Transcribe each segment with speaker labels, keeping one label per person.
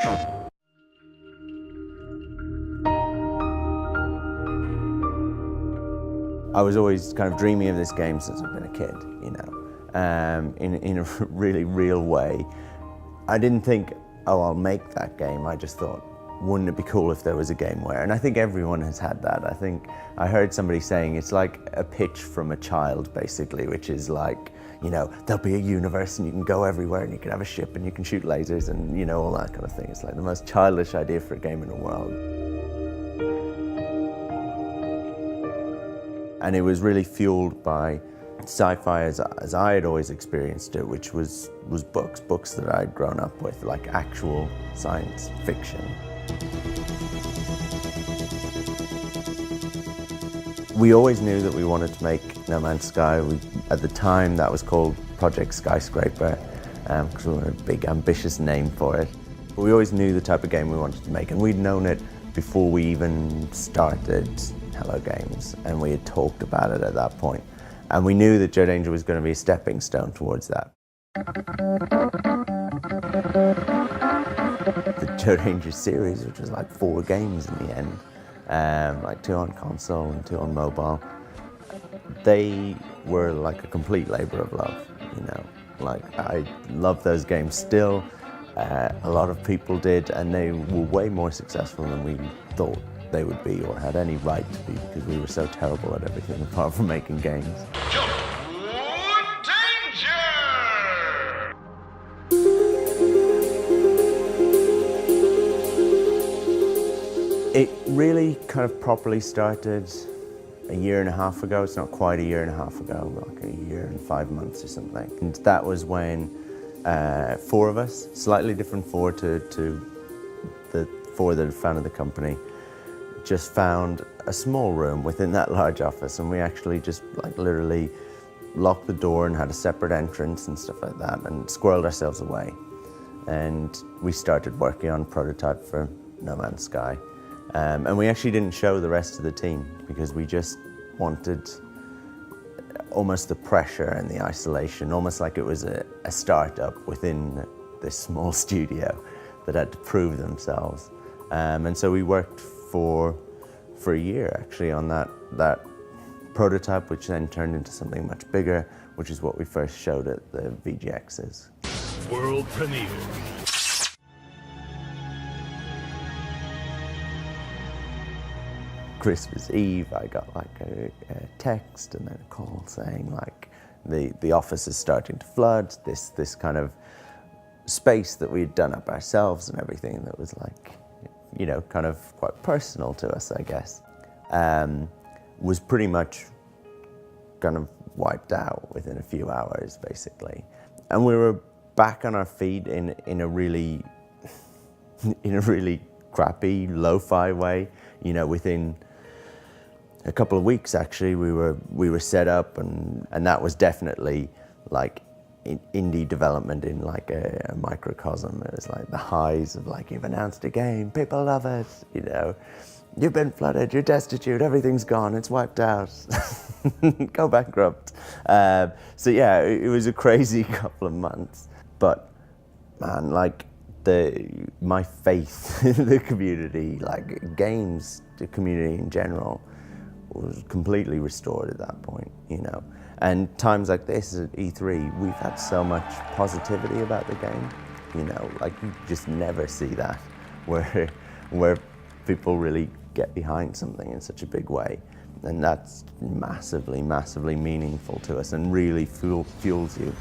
Speaker 1: I was always kind of dreaming of this game since I've been a kid, you know, in a really real way. I didn't think, oh, I'll make that game. I just thought, wouldn't it be cool if there was a game where, and I think everyone has had that. I think I heard somebody saying it's like a pitch from a child, basically, which is like, you know, there'll be a universe and you can go everywhere and you can have a ship and you can shoot lasers and, you know, all that kind of thing. It's like the most childish idea for a game in the world. And it was really fueled by sci-fi as I had always experienced it, which was books that I'd grown up with, like actual science fiction. We always knew that we wanted to make No Man's Sky. At the time, that was called Project Skyscraper, because we wanted a big, ambitious name for it. But we always knew the type of game we wanted to make, and we'd known it before we even started Hello Games, and we had talked about it at that point. And we knew that Joe Danger was going to be a stepping stone towards that. The Joe Danger series, which was like 4 games in the end, like 2 on console and 2 on mobile, they were like a complete labor of love, you know. Like, I love those games still. A lot of people did, and they were way more successful than we thought they would be or had any right to be, because we were so terrible at everything apart from making games. It really kind of properly started a year and a half ago. It's not quite a year and a half ago, like a year and 5 months or something. And that was when 4 of us, slightly different 4 to the 4 that had founded the company, just found a small room within that large office, and we actually just like literally locked the door and had a separate entrance and stuff like that, and squirreled ourselves away. And we started working on a prototype for No Man's Sky. And we actually didn't show the rest of the team because we just wanted almost the pressure and the isolation, almost like it was a startup within this small studio that had to prove themselves. And so we worked for a year actually on that prototype, which then turned into something much bigger, which is what we first showed at the VGXs.
Speaker 2: World premiere.
Speaker 1: Christmas Eve, I got like a text and then a call saying like the office is starting to flood. This kind of space that we'd done up ourselves and everything that was like, you know, kind of quite personal to us, I guess, was pretty much kind of wiped out within a few hours, basically. And we were back on our feet in a really crappy, lo-fi way. You know, within a couple of weeks, actually, we were set up, and that was definitely like indie development in like a microcosm. It was like the highs of like, you've announced a game, people love it, you know, you've been flooded, you're destitute, everything's gone, it's wiped out, go bankrupt. So yeah, it was a crazy couple of months, but man, like my faith in the community, like games, the community in general, was completely restored at that point, you know. And times like this at E3, we've had so much positivity about the game, you know, like you just never see that, where people really get behind something in such a big way. And that's massively, massively meaningful to us and really fuels you.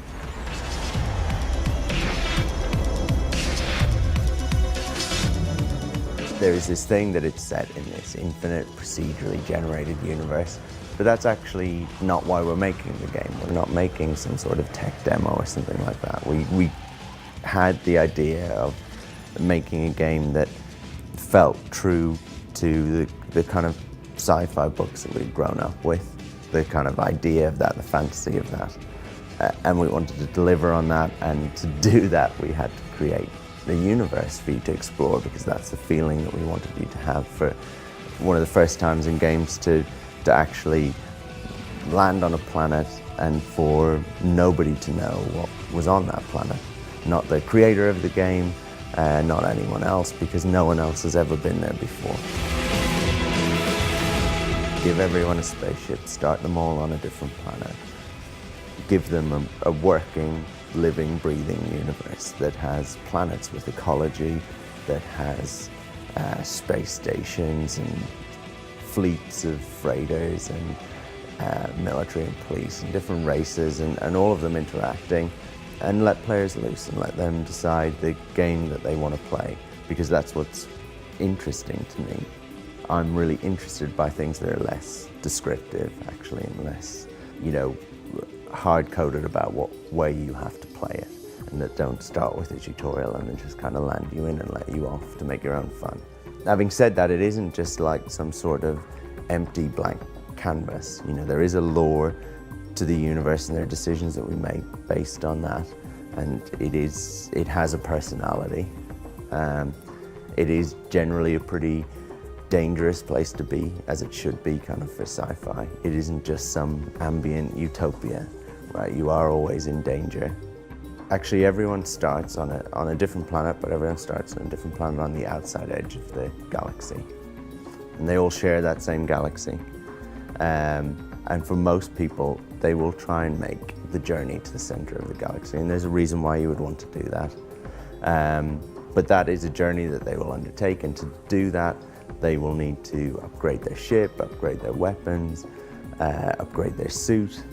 Speaker 1: There is this thing that it's set in this infinite procedurally generated universe, but that's actually not why we're making the game. We're not making some sort of tech demo or something like that. We had the idea of making a game that felt true to the kind of sci-fi books that we'd grown up with, the kind of idea of that, the fantasy of that. And we wanted to deliver on that, and to do that we had to create the universe for you to explore, because that's the feeling that we wanted you to have for one of the first times in games to actually land on a planet and for nobody to know what was on that planet. Not the creator of the game, not anyone else, because no one else has ever been there before. Give everyone a spaceship, start them all on a different planet. Give them a working, living, breathing universe that has planets with ecology, that has space stations and fleets of freighters and military and police and different races and all of them interacting, and let players loose and let them decide the game that they want to play, because that's what's interesting to me. I'm really interested by things that are less descriptive, actually, and less, hard-coded about what way you have to play it, and that don't start with a tutorial and then just kind of land you in and let you off to make your own fun. Having said that, it isn't just like some sort of empty blank canvas. There is a lore to the universe, and there are decisions that we make based on that, and it has a personality. It is generally a pretty dangerous place to be, as it should be kind of for sci-fi. It isn't just some ambient utopia, right? You are always in danger. Actually, everyone starts on a different planet, but everyone starts on a different planet on the outside edge of the galaxy. And they all share that same galaxy. And for most people, they will try and make the journey to the center of the galaxy. And there's a reason why you would want to do that. But that is a journey that they will undertake, and to do that, they will need to upgrade their ship, upgrade their weapons, upgrade their suit,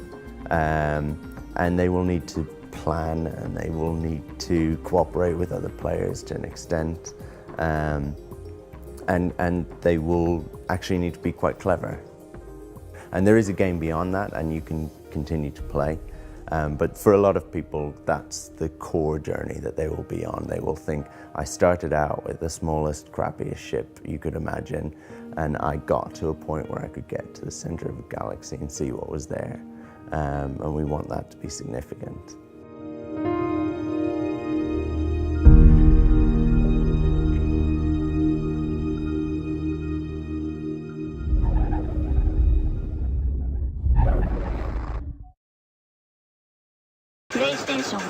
Speaker 1: and they will need to plan, and they will need to cooperate with other players to an extent, and they will actually need to be quite clever. And there is a game beyond that, and you can continue to play. But for a lot of people, that's the core journey that they will be on. They will think, I started out with the smallest, crappiest ship you could imagine, and I got to a point where I could get to the center of the galaxy and see what was there. And we want that to be significant.
Speaker 2: PlayStation